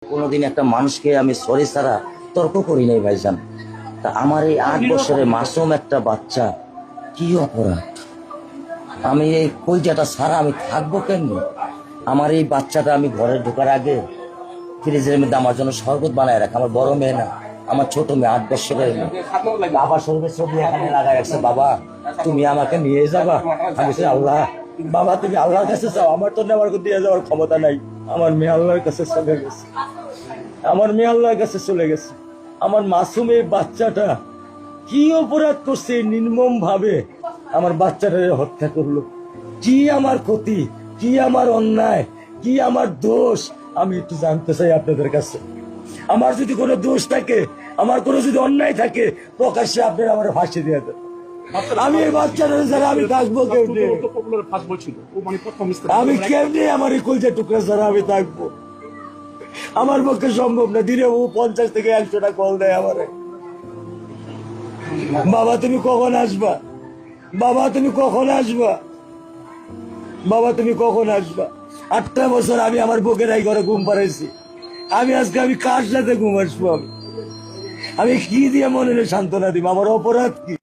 কোনোদিন একটা মানুষকে আমি সরি ছাড়া তর্ক করি নাই ভাইজান। তা আমার এই 8 বছরের মাসুম একটা বাচ্চা কি অপরাধ? আমি এই কলজাটা ছাড়া আমি থাকবো কেমনি? আমার এই বাচ্চাটা আমি ঘরে ঢোকার আগে ফ্রিজের মধ্যে আমার জন্য শরবত বানায় রাখে। আমার বড় মেয়ে না, আমার ছোট মেয়ে 8 বছরের মেয়ে। বাবা শরবত ছবি এখানে লাগাই রাখছে, বাবা তুমি আমাকে নিয়ে যাবা। আমি বলছি, আল্লাহ বাবা তুমি আল্লাহর কাছে যাও, আমার তো নেওয়ার দিয়ে যাওয়ার ক্ষমতা নাই। আমার মেয়ে আল্লাহর কাছে চলে গেছে, আমার মেয়ে আল্লাহর কাছে চলে গেছে। আমার মাসুম এই বাচ্চাটা কি অপরাধ করছে নির্মম ভাবে আমার বাচ্চাটারে হত্যা করলো? কি আমার ক্ষতি, কি আমার অন্যায়, কি আমার দোষ? আমি একটু জানতে চাই আপনাদের কাছে। আমার যদি কোনো দোষ থাকে, আমার কোনো যদি অন্যায় থাকে, প্রকাশ্যে আপনারা আমার ফাঁসি দিয়ে দেন। আমি এই বাচ্চাটার ছাড়া আমি থাকবো কেমনে? আমি কেমনে আমার এই কলজা টুকরা ছাড়া আমি থাকবো? আমার পক্ষে সম্ভব না। দিনে ও 50 থেকে 100টা কল দেয় আমারে, বাবা তুমি কখন আসবা, বাবা তুমি কখন আসবা, বাবা তুমি কখন আসবা। 8টা বছর আমি আমার বুকের এই ঘরে ঘুম পাড়াইছি। আমি আজকে আমি কার সাথে ঘুম আসবো? আমি কি দিয়ে মনে সান্ত্বনা দিব? আমার অপরাধ কি?